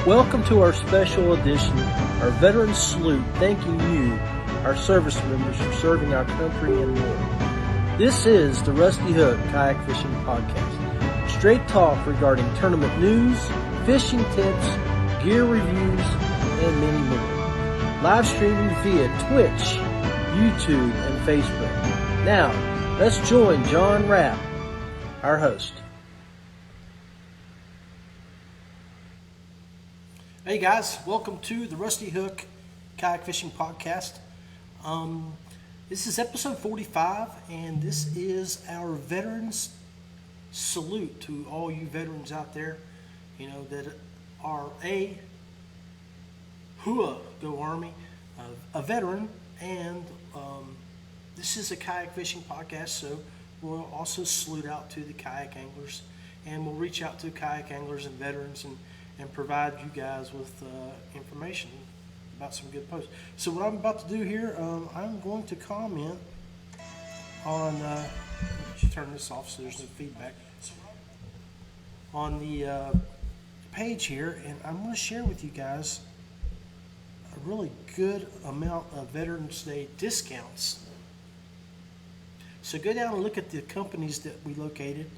Welcome to our special edition, our Veterans Salute, thanking you, our service members, for serving our country and more. This is the Rusty Hook Kayak Fishing Podcast. Straight talk regarding tournament news, fishing tips, gear reviews, and many more. Live streaming via Twitch, YouTube, and Facebook. Now, let's join John Rapp, our host. Hey guys, welcome to the Rusty Hook Kayak Fishing Podcast. This is episode 45, and this is our Veterans Salute to all you veterans out there, you know, that are Go Army, a veteran, and this is a kayak fishing podcast, so we'll also salute out to the kayak anglers, and we'll reach out to kayak anglers and veterans and provide you guys with information about some good posts. So what I'm about to do here, I'm going to comment on, let me turn this off so there's no feedback, on the page here, and I'm going to share with you guys a really good amount of Veterans Day discounts. So go down and look at the companies that we located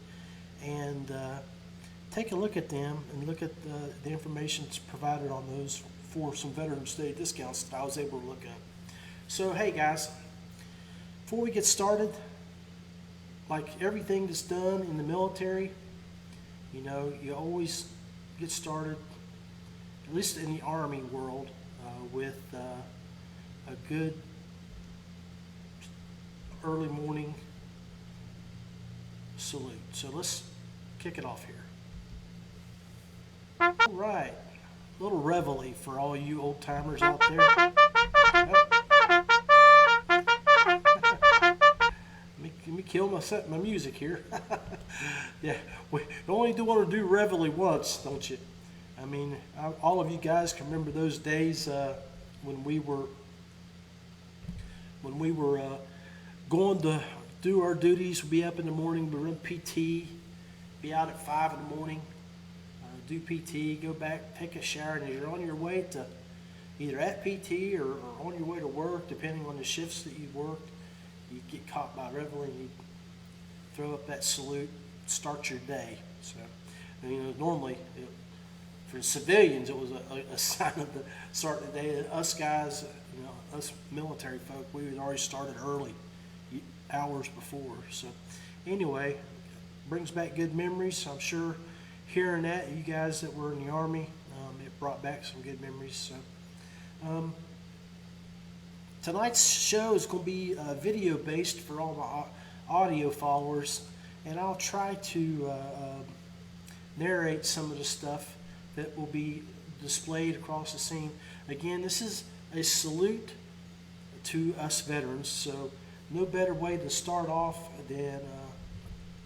and take a look at them and look at the information that's provided on those for some Veterans Day discounts that I was able to look at. So hey guys, before we get started, like everything that's done in the military, you know, you always get started, at least in the Army world, with a good early morning salute. So let's kick it off here. All right, a little reveille for all you old timers out there. Let me kill my music here. Yeah, we only want to do reveille once, don't you? I mean, all of you guys can remember those days when we were going to do our duties. We'd be up in the morning, we'd run PT, be out at 5 in the morning. Do PT, go back, take a shower, and as you're on your way to either at PT or on your way to work, depending on the shifts that you worked, you get caught by reveille and you throw up that salute, start your day. So, you know, normally for civilians, it was a sign of the start of the day. Us guys, you know, us military folk, we had already started early, hours before. So, anyway, brings back good memories. I'm sure hearing that, you guys that were in the Army, it brought back some good memories. So, tonight's show is going to be video based for all my audio followers, and I'll try to narrate some of the stuff that will be displayed across the scene. Again, this is a salute to us veterans, so no better way to start off than,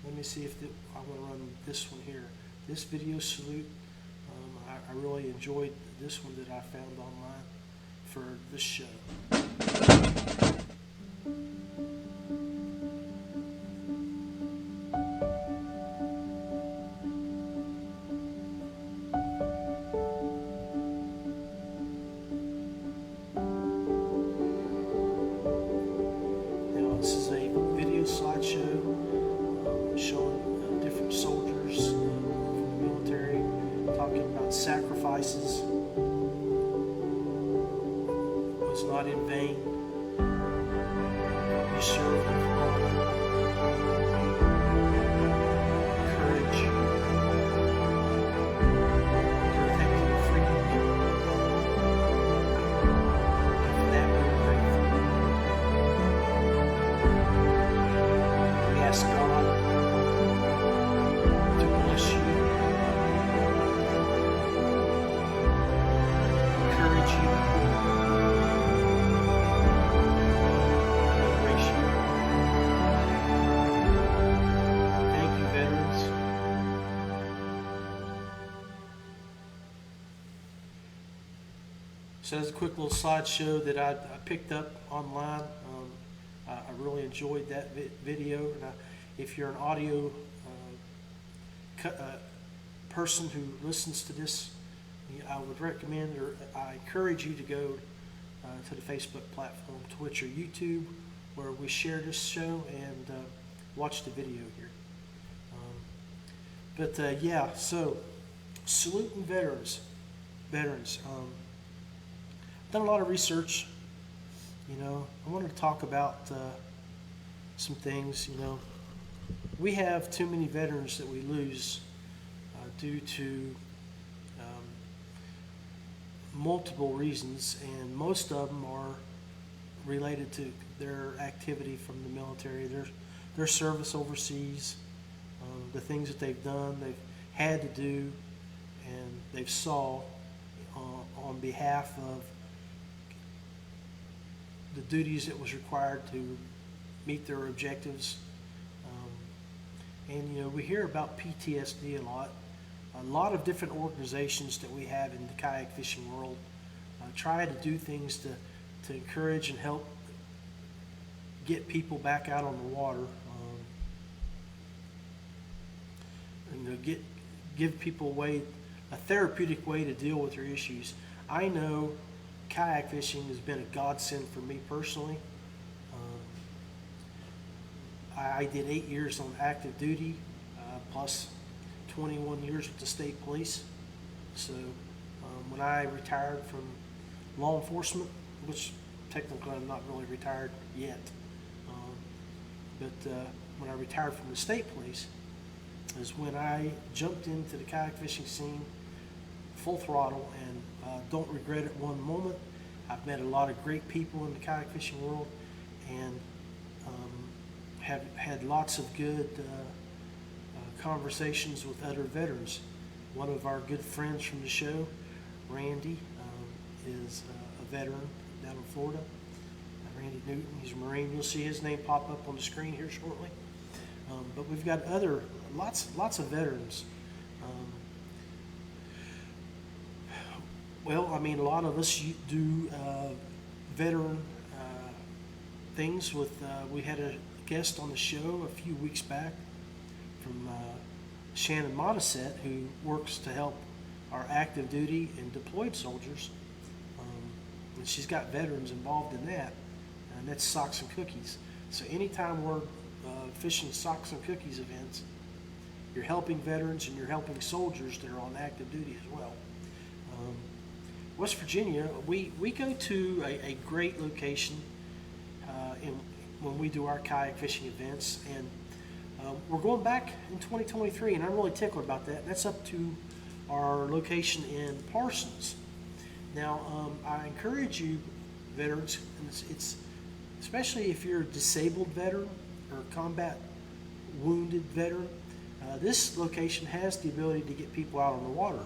let me see if I want to run this one here. This video salute, I really enjoyed this one that I found online for this show. Now this is a video slideshow showing different soldiers talking about sacrifices. It was not in vain. You served with honor, courage, protecting freedom. And for that we're grateful. We ask God to bless you, encourage you, embrace you. Thank you, veterans. So that's a quick little slideshow that I picked up online. I really enjoyed that video. And if you're an audio person who listens to this, I would recommend, or I encourage you to go to the Facebook platform, Twitch, or YouTube, where we share this show and watch the video here. Yeah, so saluting veterans. Done a lot of research. I wanted to talk about some things. We have too many veterans that we lose due to multiple reasons, and most of them are related to their activity from the military, their service overseas, the things that they've done, they've had to do, and they've saw on behalf of the duties that was required to meet their objectives. And we hear about PTSD a lot. A lot of different organizations that we have in the kayak fishing world try to do things to encourage and help get people back out on the water. Give people a therapeutic way to deal with their issues. I know kayak fishing has been a godsend for me personally. I did 8 years on active duty, plus 21 years with the state police. So when I retired from law enforcement, which technically I'm not really retired yet, but when I retired from the state police is when I jumped into the kayak fishing scene full throttle, and don't regret it one moment. I've met a lot of great people in the kayak fishing world, and have had lots of good conversations with other veterans. One of our good friends from the show, Randy, is a veteran down in Florida. Randy Newton, he's a Marine. You'll see his name pop up on the screen here shortly. But we've got lots of veterans. A lot of us do veteran things with, we had a guest on the show a few weeks back from Shannon Modisette, who works to help our active duty and deployed soldiers. And she's got veterans involved in that, and that's Socks and Cookies. So anytime we're fishing Socks and Cookies events, you're helping veterans and you're helping soldiers that are on active duty as well. West Virginia, we go to a great location when we do our kayak fishing events, and we're going back in 2023, and I'm really tickled about that. That's up to our location in Parsons. Now, I encourage you, veterans, and it's especially if you're a disabled veteran or a combat wounded veteran, this location has the ability to get people out on the water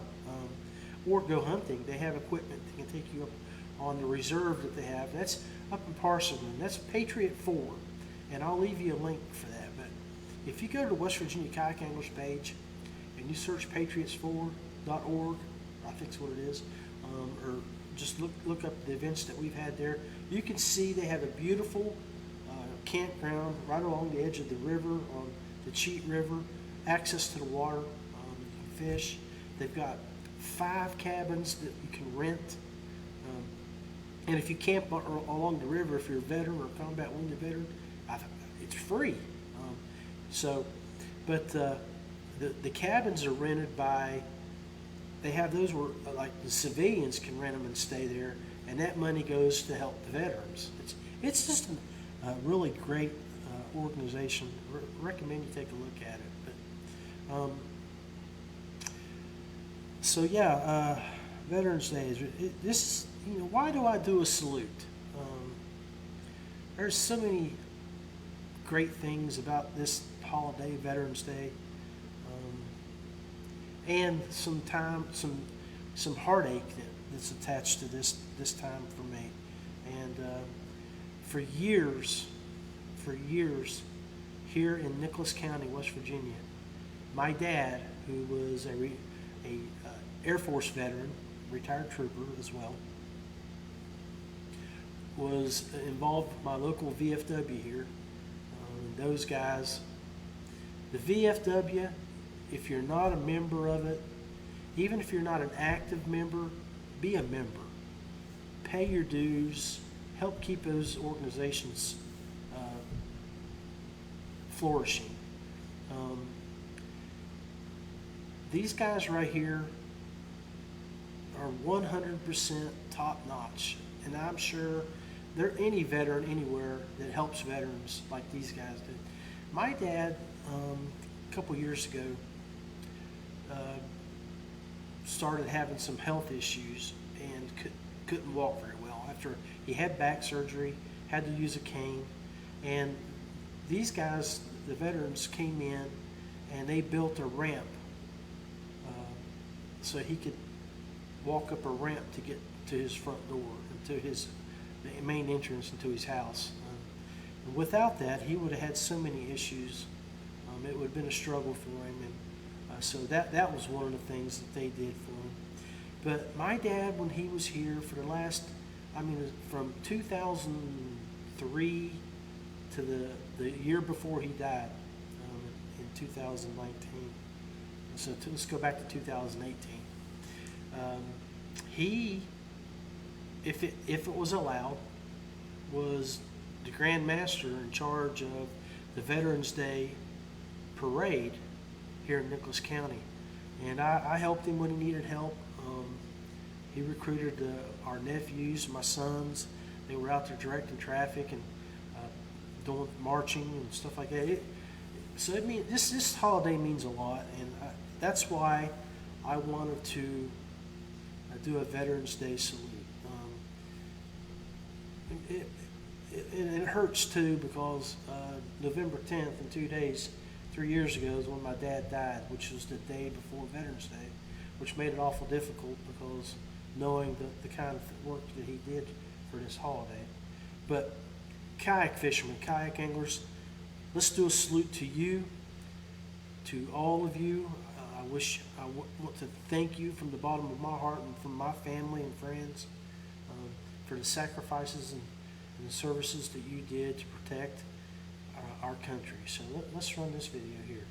or go hunting. They have equipment that can take you up on the reserve that they have. That's up in Parsons. That's Patriot 4, and I'll leave you a link for that. But if you go to the West Virginia Kayak Anglers page and you search patriots4.org, I think that's what it is, or just look up the events that we've had there, you can see they have a beautiful campground right along the edge of the river, on the Cheat River, access to the water, you can fish. They've got 5 cabins that you can rent. And if you camp along the river, if you're a veteran or a combat wounded veteran, it's free. The cabins are rented by, they have those where like the civilians can rent them and stay there, and that money goes to help the veterans. It's just a really great organization. Recommend you take a look at it. Veterans Day why do I do a salute? There's so many great things about this holiday, Veterans Day, and some heartache that's attached to this time for me. And for years, here in Nicholas County, West Virginia, my dad, who was a Air Force veteran, retired trooper as well, was involved with my local VFW here. Those guys, the VFW, if you're not a member of it, Even if you're not an active member, be a member. Pay your dues. Help keep those organizations flourishing. These guys right here are 100% top notch, and I'm sure there any veteran anywhere that helps veterans like these guys do. My dad, a couple years ago, started having some health issues and couldn't walk very well after he had back surgery, had to use a cane, and these guys, the veterans, came in and they built a ramp so he could walk up a ramp to get to his front door, to the main entrance into his house. And without that, he would have had so many issues. It would have been a struggle for him, and so that was one of the things that they did for him. But my dad, when he was here for the last, from 2003 to the year before he died, in 2019. So let's go back to 2018. He, if it was allowed, was the Grand Master in charge of the Veterans Day parade here in Nicholas County. And I helped him when he needed help. He recruited our nephews, my sons. They were out there directing traffic and doing marching and stuff like that. This holiday means a lot, and that's why I wanted to do a Veterans Day salute. It hurts too, because November 10th, in 2 days, 3 years ago, is when my dad died, which was the day before Veterans Day, which made it awful difficult, because knowing the kind of work that he did for this holiday. But kayak fishermen, kayak anglers, let's do a salute to you, to all of you. I want to thank you from the bottom of my heart and from my family and friends for the sacrifices and the services that you did to protect our country. So let's run this video here.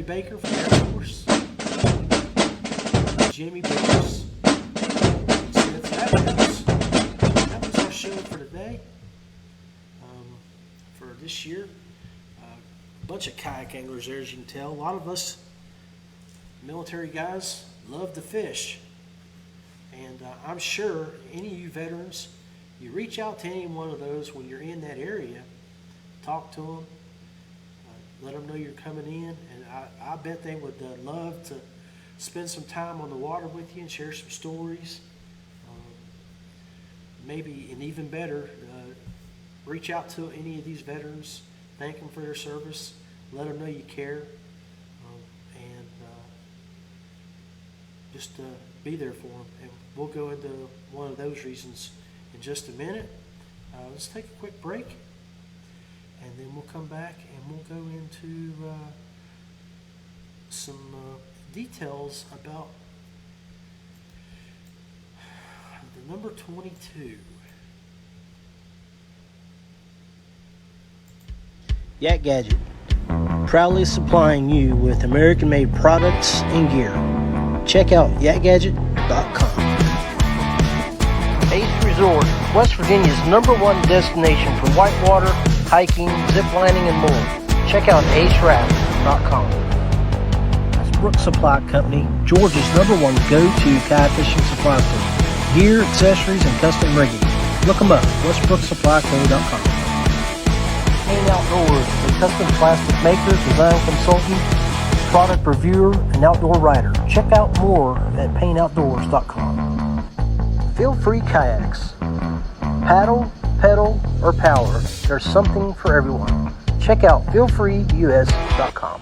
Jeremy Baker from Air Force. Jimmy Bruce. So that was our show for today. For this year. A bunch of kayak anglers there, as you can tell. A lot of us military guys love to fish. And I'm sure any of you veterans, you reach out to any one of those when you're in that area, talk to them, let them know you're coming in, and I bet they would love to spend some time on the water with you and share some stories. Maybe, and even better, reach out to any of these veterans, thank them for their service, let them know you care, and just be there for them. And we'll go into one of those reasons in just a minute. Let's take a quick break, and then we'll come back and we'll go into some details about the number 22. Yak Gadget, proudly supplying you with American-made products and gear. Check out yakgadget.com. Ace Resort, West Virginia's #1 destination for whitewater, hiking, ziplining, and more. Check out aceraft.com. Westbrook Supply Company, Georgia's #1 go-to kayak fishing supply store. Gear, accessories, and custom rigging. Look them up, westbrooksupplyco.com. Payne Outdoors, a custom plastic maker, design consultant, product reviewer, and outdoor writer. Check out more at payneoutdoors.com. Feelfree Kayaks. Paddle, pedal, or power, there's something for everyone. Check out feelfreeus.com.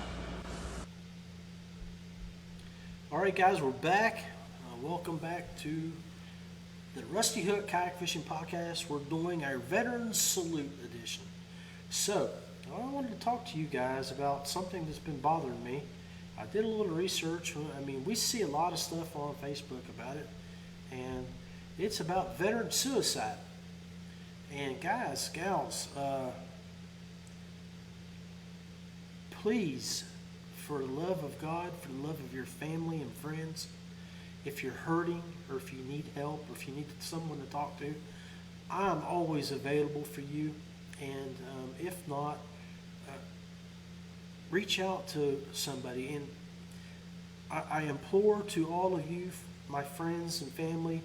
All right, guys, we're back. Welcome back to the Rusty Hook Kayak Fishing Podcast. We're doing our Veterans Salute Edition. So, I wanted to talk to you guys about something that's been bothering me. I did a little research. I mean, we see a lot of stuff on Facebook about it, and it's about veteran suicide. And guys, gals, please, for the love of God, for the love of your family and friends, if you're hurting or if you need help or if you need someone to talk to, I'm always available for you. And if not, reach out to somebody. And I implore to all of you, my friends and family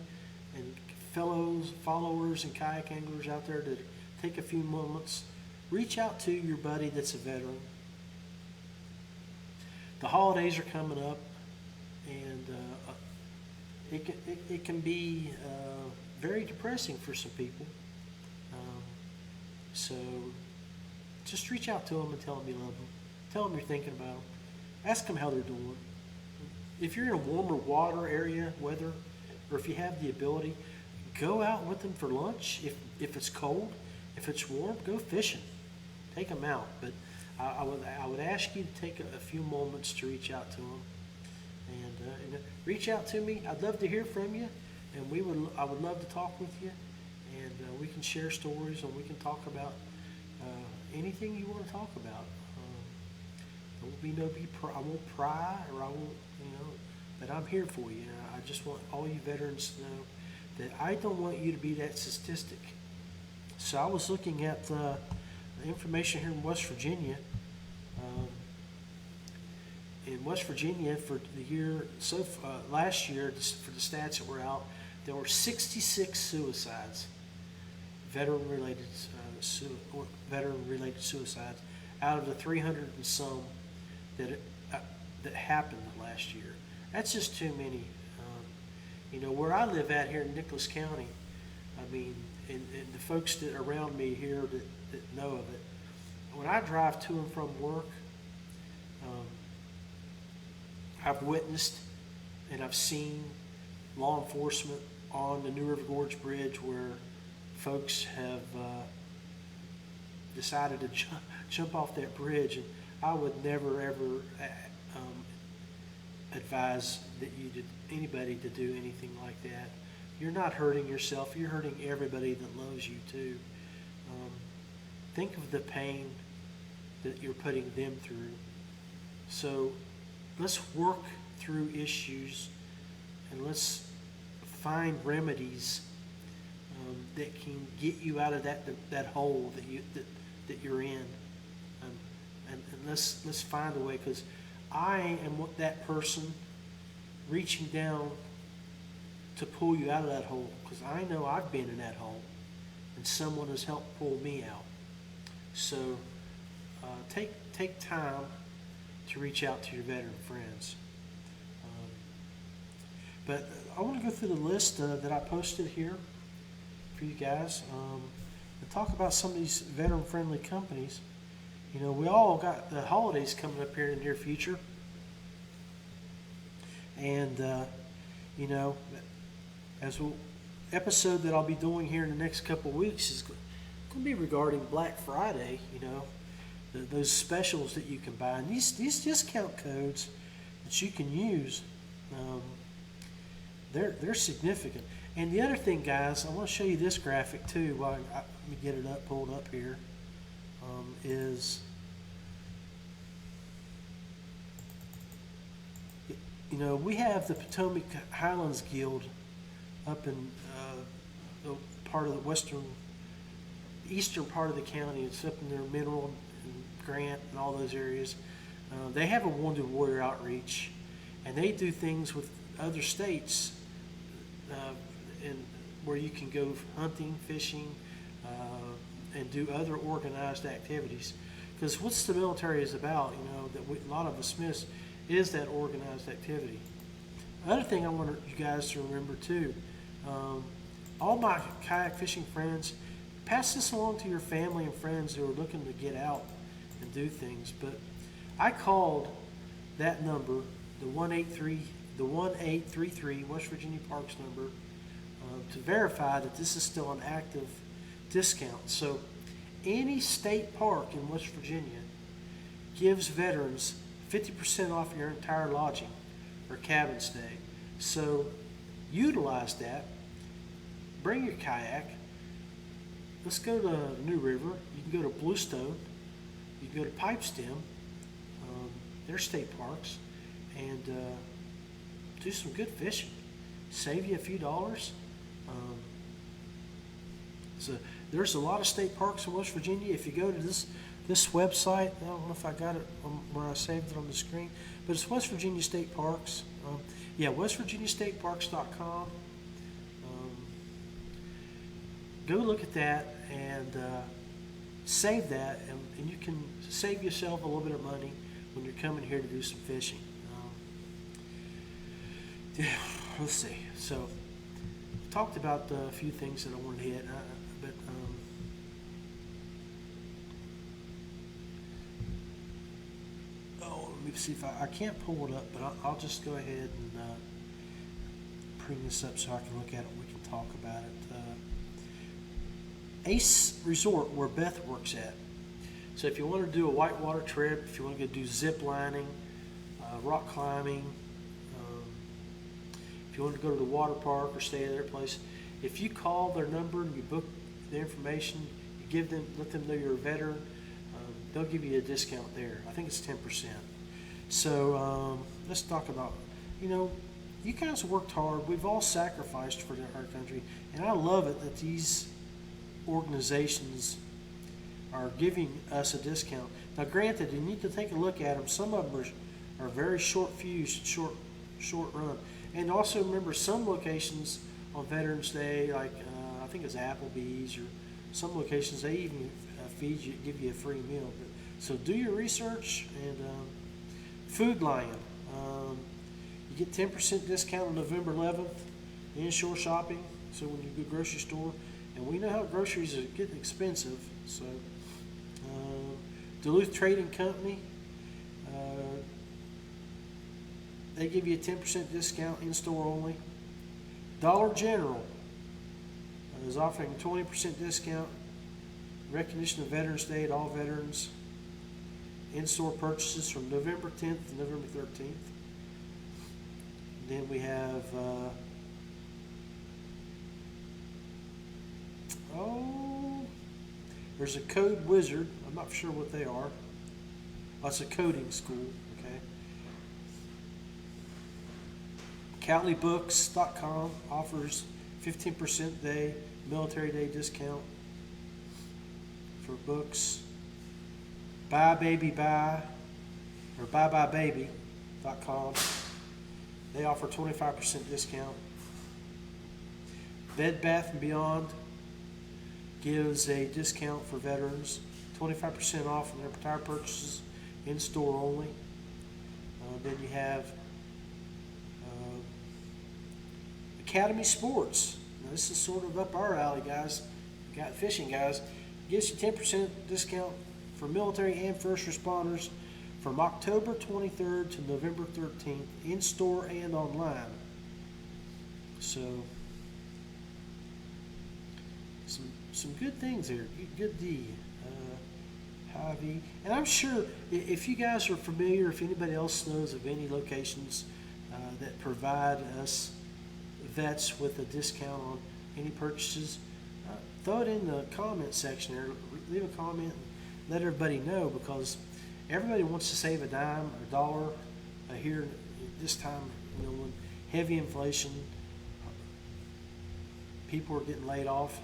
and followers and kayak anglers out there, to take a few moments, reach out to your buddy that's a veteran. The holidays are coming up, and it can be very depressing for some people. So just reach out to them and tell them you love them. Tell them you're thinking about them. Ask them how they're doing. If you're in a warmer water area, weather, or if you have the ability, go out with them for lunch. If it's cold, if it's warm, go fishing. Take them out. But I would ask you to take a few moments to reach out to them. And reach out to me. I'd love to hear from you, and I would love to talk with you. And we can share stories, and we can talk about anything you want to talk about. I won't pry, or I won't, but I'm here for you. I just want all you veterans to know that I don't want you to be that statistic. So I was looking at the information here in West Virginia. In West Virginia, for the year, last year, for the stats that were out, there were 66 suicides. Veteran-related suicides out of the 300 and some that happened last year. That's just too many. Where I live at here in Nicholas County, I mean, and the folks that are around me here that know of it, when I drive to and from work, I've witnessed and I've seen law enforcement on the New River Gorge Bridge where folks have decided to jump off that bridge, and I would never ever advise anybody to do anything like that. You're not hurting yourself, you're hurting everybody that loves you too. Think of the pain that you're putting them through. So let's work through issues and let's find remedies that can get you out of that hole that you're in, and let's find a way, because I am that person reaching down to pull you out of that hole, because I know I've been in that hole and someone has helped pull me out. So take time to reach out to your veteran friends. But I want to go through the list that I posted here for you guys, and talk about some of these veteran-friendly companies. You know, we all got the holidays coming up here in the near future, and you know, as episode that I'll be doing here in the next couple of weeks is going to be regarding Black Friday. You know, those specials that you can buy, and these discount codes that you can use, they're significant. And the other thing, guys, I want to show you this graphic too. While let me get it pulled up here. Is, you know, we have the Potomac Highlands Guild up in the part of the eastern part of the county. It's up in their Mineral and Grant and all those areas. They have a Wounded Warrior outreach, and they do things with other states, and where you can go hunting, fishing, and do other organized activities. Because what's the military is about, you know, that a lot of us miss, is that organized activity. Another thing I want you guys to remember too, all my kayak fishing friends, pass this along to your family and friends who are looking to get out and do things. But I called that number, the 1833 West Virginia Parks number, to verify that this is still an active discount. So any state park in West Virginia gives veterans 50% off your entire lodging or cabin stay. So utilize that. Bring your kayak. Let's go to New River. You can go to Bluestone. You can go to Pipestem. They're state parks, and do some good fishing. Save you a few dollars. So there's a lot of state parks in West Virginia. If you go to this website, I don't know if I got it where I saved it on the screen, but it's West Virginia State Parks. Yeah, westvirginiastateparks.com. Go look at that and save that, and you can save yourself a little bit of money when you're coming here to do some fishing. Yeah, let's see. So, talked about a few things that I wanted to hit, but let me see if I can't pull it up, but I'll just go ahead and bring this up so I can look at it and we can talk about it. Ace Resort, where Beth works at. So if you want to do a whitewater trip, if you want to go do zip lining, rock climbing, if you want to go to the water park or stay at their place, if you call their number and you book the information, you give them, let them know you're a veteran, they'll give you a discount there. I think it's 10%. So let's talk about, you know, you guys worked hard. We've all sacrificed for our country, and I love it that these organizations are giving us a discount. Now, granted, you need to take a look at them. Some of them are very short-fused, short run. And also remember, some locations on Veterans Day, like I think it's Applebee's, or some locations, they even give you a free meal. So do your research. And Food Lion, you get 10% discount on November 11th, inshore shopping. So when you go grocery store, and we know how groceries are getting expensive. So Duluth Trading Company, they give you a 10% discount in-store only. Dollar General is offering a 20% discount, recognition of Veterans Day at all veterans, in-store purchases from November 10th to November 13th. Then we have there's a Code Wizard. I'm not sure what they are. That's a coding school, okay? CaliBooks.com offers 15% day military day discount for books. Buy Baby Buy or BuyBuyBaby.com. They offer 25% discount. Bed Bath & Beyond gives a discount for veterans, 25% off on their entire purchases, in store only. Then you have Academy Sports. Now, this is sort of up our alley, guys. Got fishing, guys. Gives you 10% discount for military and first responders from October 23rd to November 13th, in store and online. So, some good things there. Good D. Hy-Vee. And I'm sure if you guys are familiar, if anybody else knows of any locations that provide us vets with a discount on any purchases, throw it in the comment section there. Leave a comment and let everybody know, because everybody wants to save a dime or a dollar here this time, when heavy inflation, people are getting laid off.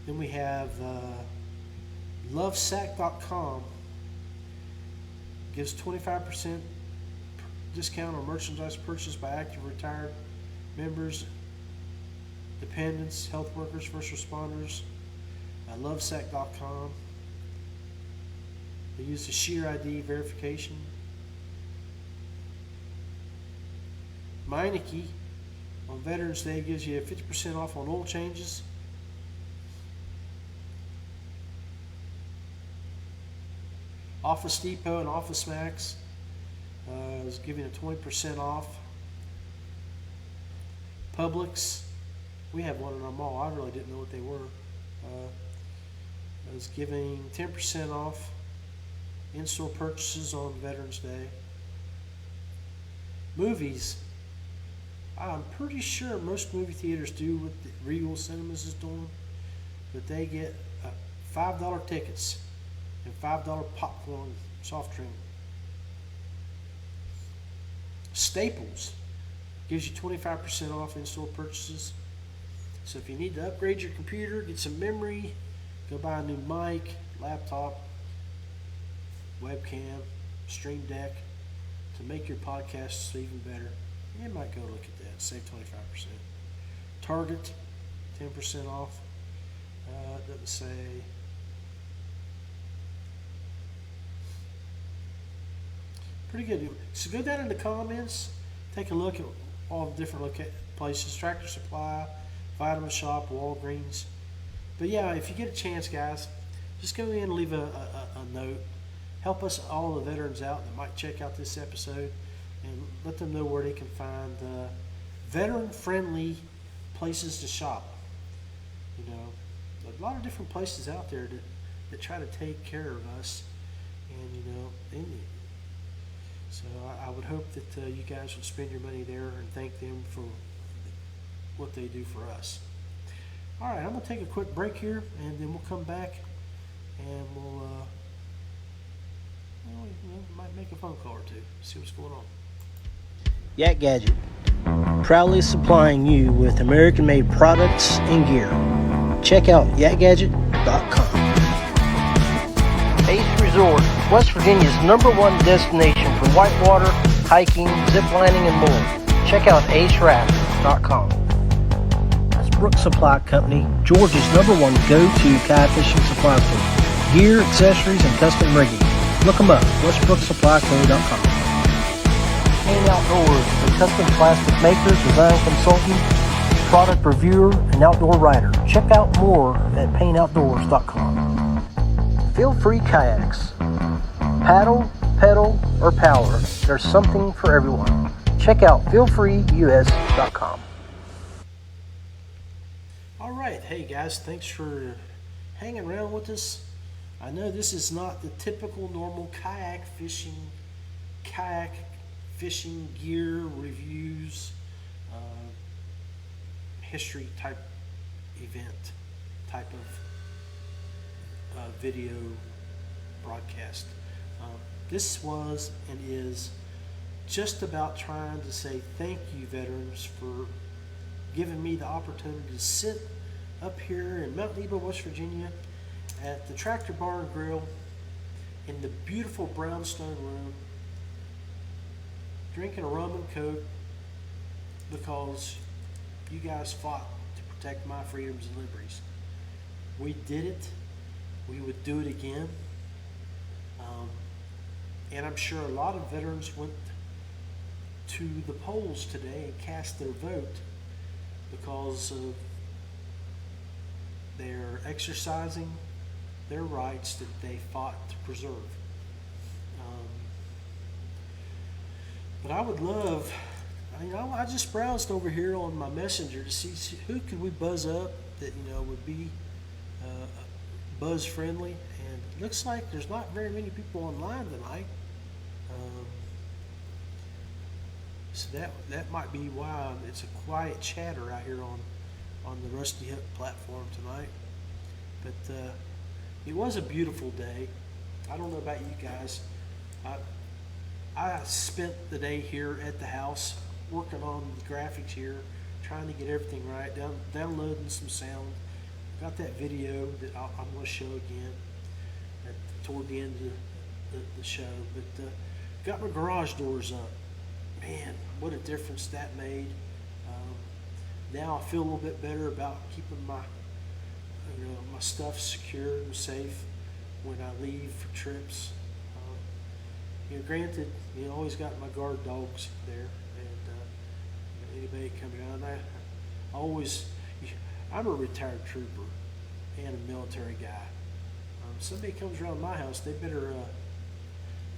Then we have Lovesack.com gives 25% discount on merchandise purchased by active retired members, dependents, health workers, first responders. Lovesack.com. They use the Sheer ID verification. Meineke on Veterans Day gives you 50% off on oil changes. Office Depot and Office Max is giving a 20% off. Publix, we have one in our mall. I really didn't know what they were. Is giving 10% off in-store purchases on Veterans Day. Movies, I'm pretty sure most movie theaters do what the Regal Cinemas is doing, but they get $5 tickets and $5 popcorn, soft drink. Staples gives you 25% off in-store purchases. So if you need to upgrade your computer, get some memory, go buy a new mic, laptop, webcam, stream deck to make your podcasts even better, you might go look at that. Save 25%. Target, 10% off. It doesn't say. Pretty good. So go down in the comments, take a look at all the different places: Tractor Supply, Vitamin Shop, Walgreens. But yeah, if you get a chance, guys, just go in and leave a note. Help us, all the veterans out that might check out this episode, and let them know where they can find veteran-friendly places to shop. You know, a lot of different places out there that try to take care of us, and so I would hope that you guys would spend your money there and thank them for what they do for us. All right, I'm going to take a quick break here, and then we'll come back, and we'll might make a phone call or two, see what's going on. Yak Gadget, proudly supplying you with American-made products and gear. Check out yakgadget.com. Ace Resort, West Virginia's #1 destination for whitewater, hiking, ziplining, and more. Check out aceraft.com. Westbrook Supply Co, Georgia's #1 go-to kayak fishing supply store. Gear, accessories, and custom rigging. Look them up, westbrooksupplyco.com. Payne Outdoors, a custom plastic maker, design consultant, product reviewer, and outdoor writer. Check out more at payneoutdoors.com. Feelfree Kayaks. Paddle, pedal, or power, there's something for everyone. Check out feelfreeus.com. All right, hey guys, thanks for hanging around with us. I know this is not the typical normal kayak fishing gear reviews, history type event type of video broadcast. This was and is just about trying to say thank you, veterans, for giving me the opportunity to sit up here in Mount Nebo, West Virginia at the Tractor Bar and Grill in the beautiful brownstone room, drinking a rum and coke because you guys fought to protect my freedoms and liberties. We did it. We would do it again. And I'm sure a lot of veterans went to the polls today and cast their vote because they're exercising their rights that they fought to preserve. But I would love, I just browsed over here on my messenger to see who could we buzz up that would be buzz friendly, and it looks like there's not very many people online tonight. So that might be why it's a quiet chatter out here on the Rusty Hook platform tonight. But it was a beautiful day. I don't know about you guys. I spent the day here at the house working on the graphics here, trying to get everything right, downloading some sound. Got that video that I'm going to show again toward the end of the show. But got my garage doors up. Man, what a difference that made. Now I feel a little bit better about keeping my my stuff secure and safe when I leave for trips. Granted, always got my guard dogs there, and anybody coming down. I'm a retired trooper and a military guy. Somebody comes around my house, they better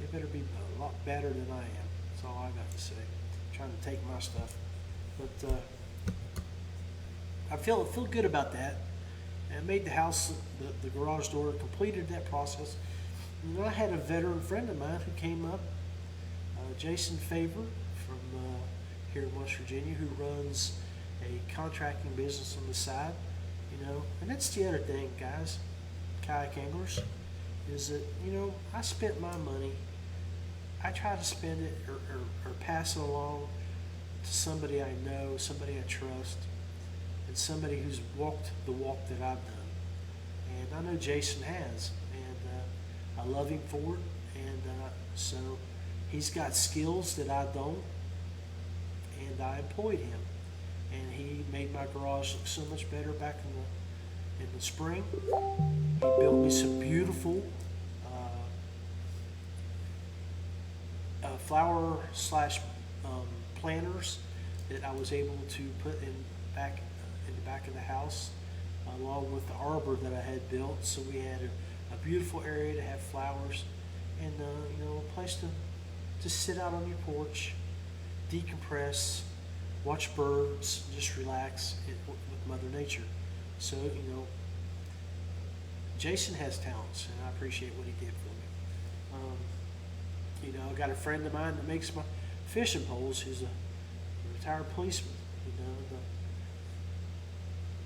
be a lot better than I am. That's all I got to say. Trying to take my stuff, but I feel good about that. And I made the house, the garage door, completed that process. I had a veteran friend of mine who came up, Jason Favor from here in West Virginia, who runs a contracting business on the side. And that's the other thing, guys, kayak anglers, is that I spent my money. I try to spend it or pass it along to somebody I know, somebody I trust, and somebody who's walked the walk that I've done. And I know Jason has, and I love him for it. And so he's got skills that I don't, and I employed him. And he made my garage look so much better back in the spring. He built me some beautiful flower / planters that I was able to put in the back of the house, along with the arbor that I had built. So we had a beautiful area to have flowers, and a place to sit out on your porch, decompress, watch birds, just relax with Mother Nature. So, Jason has talents, and I appreciate what he did for me. I got a friend of mine that makes my fishing poles. He's a retired policeman,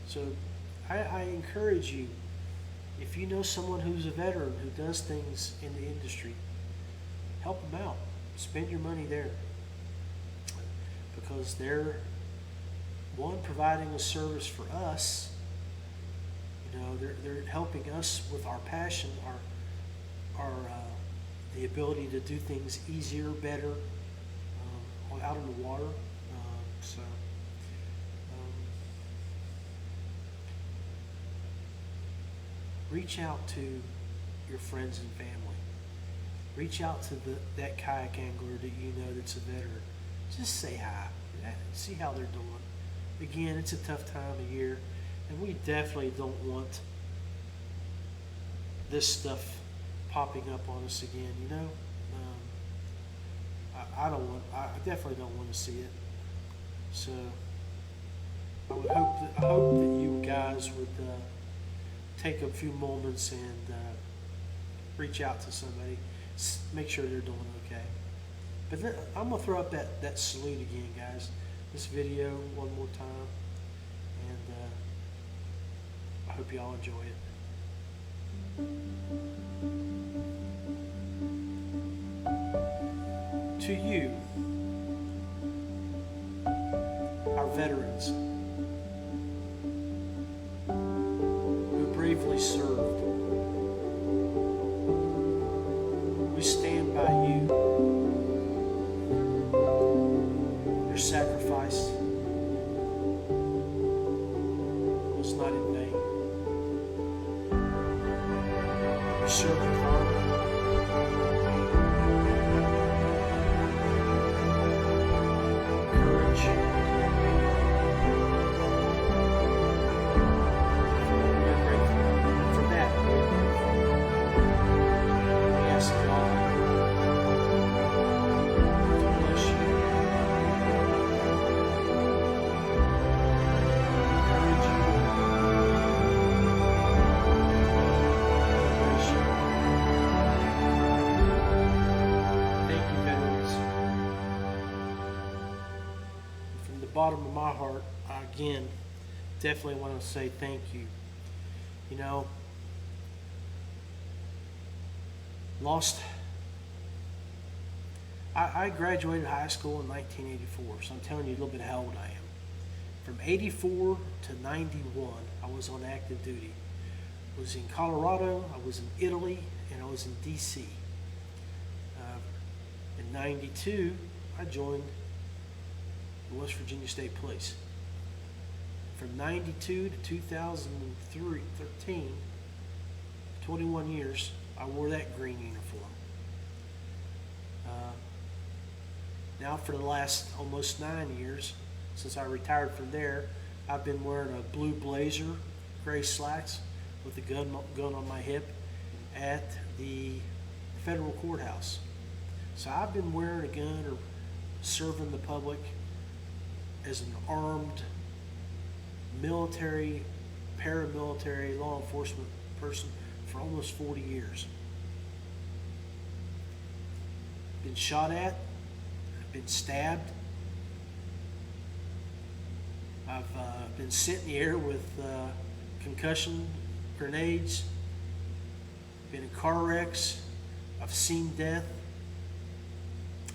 So I encourage you, if you know someone who's a veteran who does things in the industry, help them out. Spend your money there. Because they're, one, providing a service for us. They're helping us with our passion, our the ability to do things easier, better, out in the water. Reach out to your friends and family. Reach out to that kayak angler that you know that's a veteran. Just say hi. See how they're doing. Again, it's a tough time of year, and we definitely don't want this stuff popping up on us again. I definitely don't want to see it. So I hope that you guys would take a few moments and reach out to somebody, make sure they're doing okay. But I'm gonna throw up that salute again, guys. This video one more time, and I hope y'all enjoy it. To you, veterans who bravely served. We stand by you. Your sacrifice was not in vain. You served with honor. Bottom of my heart, I again definitely want to say thank you. You know, I graduated high school in 1984, so I'm telling you a little bit how old I am. From 84 to 91, I was on active duty. I was in Colorado, I was in Italy, and I was in DC. In 92, I joined the West Virginia State Police. From 92 to 2013, 21 years, I wore that green uniform. Now for the last almost 9 years, since I retired from there, I've been wearing a blue blazer, gray slacks with a gun on my hip at the federal courthouse. So I've been wearing a gun or serving the public as an armed military, paramilitary, law enforcement person for almost 40 years. Been shot at, been stabbed. I've been sent in the air with concussion grenades, been in car wrecks, I've seen death,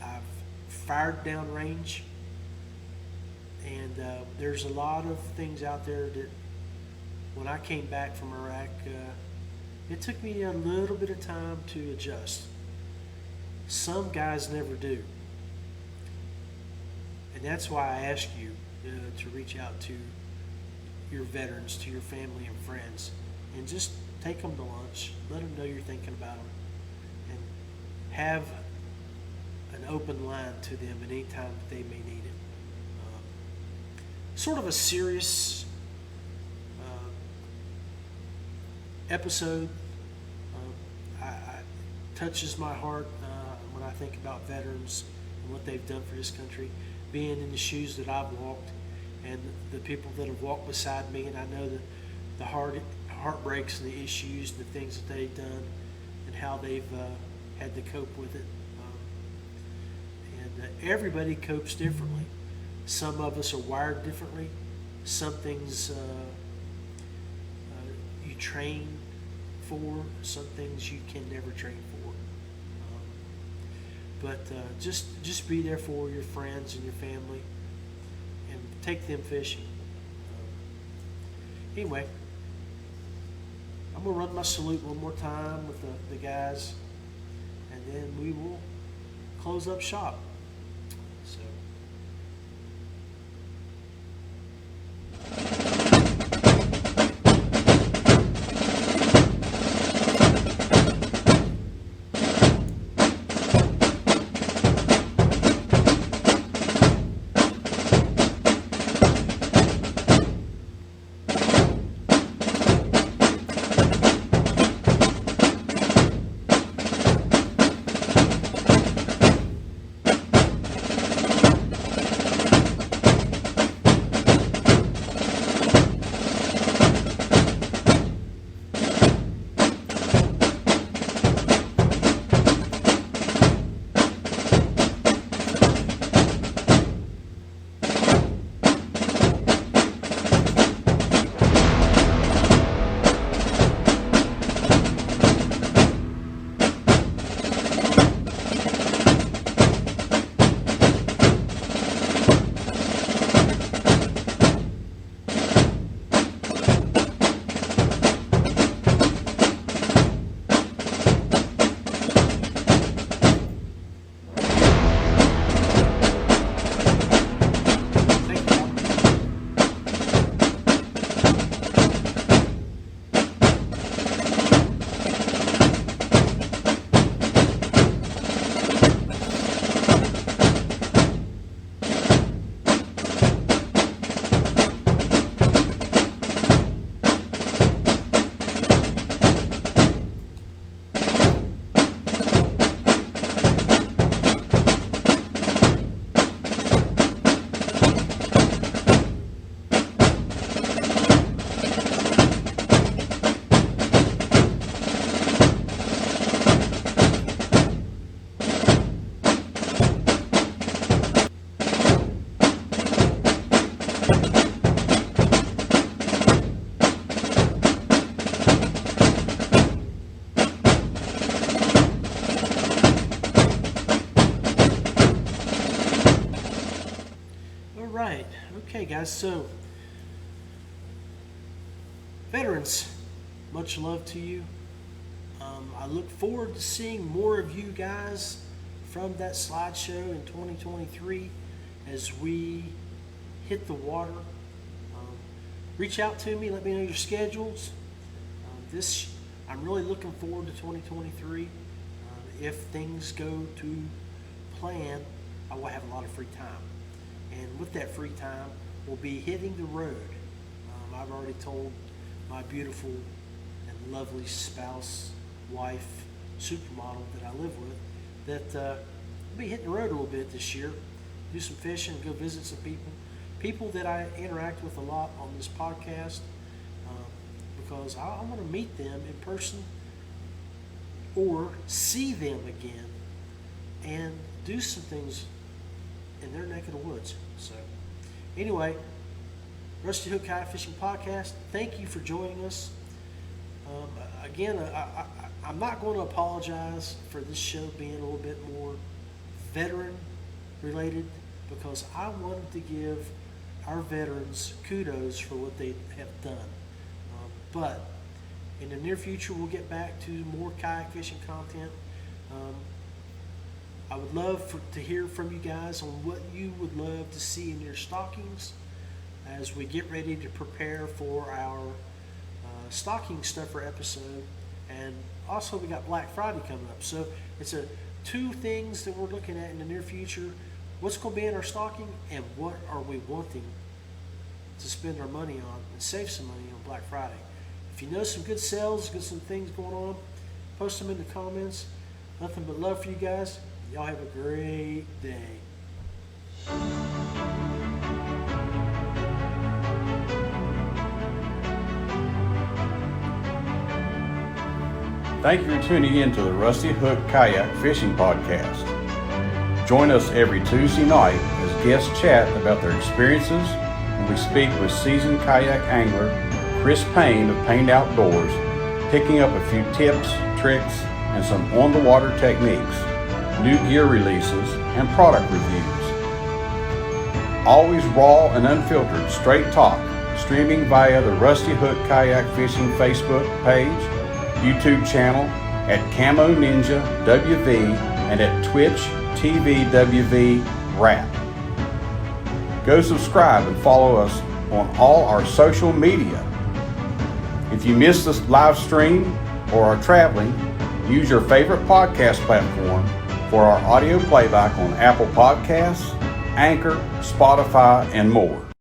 I've fired downrange. And there's a lot of things out there that when I came back from Iraq, it took me a little bit of time to adjust. Some guys never do. And that's why I ask you to reach out to your veterans, to your family and friends, and just take them to lunch. Let them know you're thinking about them. And have an open line to them at any time that they may need it. Sort of a serious episode. Touches my heart when I think about veterans and what they've done for this country, being in the shoes that I've walked and the people that have walked beside me, and I know the heartbreaks and the issues and the things that they've done and how they've had to cope with it. And everybody copes differently. Some of us are wired differently. Some things you train for, some things you can never train for. But just be there for your friends and your family and take them fishing. Anyway, I'm going to run my salute one more time with the guys, and then we will close up shop. So. Okay, guys, so veterans, much love to you. I look forward to seeing more of you guys from that slideshow in 2023 as we hit the water. Reach out to me, let me know your schedules. I'm really looking forward to 2023. If things go to plan, I will have a lot of free time. And with that free time, we'll be hitting the road. I've already told my beautiful and lovely spouse, wife, supermodel that I live with, that we'll be hitting the road a little bit this year. Do some fishing, go visit some people that I interact with a lot on this podcast, because I want to meet them in person or see them again and do some things in their neck of the woods. So anyway, Rusty Hook Kayak Fishing Podcast, thank you for joining us. Again, I'm not going to apologize for this show being a little bit more veteran related, because I wanted to give our veterans kudos for what they have done. But in the near future, we'll get back to more kayak fishing content. I would love to hear from you guys on what you would love to see in your stockings as we get ready to prepare for our stocking stuffer episode. And also we got Black Friday coming up. So it's two things that we're looking at in the near future. What's going to be in our stocking, and what are we wanting to spend our money on and save some money on Black Friday. If you know some good sales, some things going on, post them in the comments. Nothing but love for you guys. Y'all have a great day. Thank you for tuning in to the Rusty Hook Kayak Fishing Podcast. Join us every Tuesday night as guests chat about their experiences, and we speak with seasoned kayak angler Chris Payne of Payne Outdoors, picking up a few tips, tricks, and some on-the-water techniques, new gear releases, and product reviews. Always raw and unfiltered, straight talk, streaming via the Rusty Hook Kayak Fishing Facebook page, YouTube channel, at Camo Ninja WV, and at Twitch TV WV Rap. Go subscribe and follow us on all our social media. If you missed this live stream or are traveling, use your favorite podcast platform for our audio playback on Apple Podcasts, Anchor, Spotify, and more.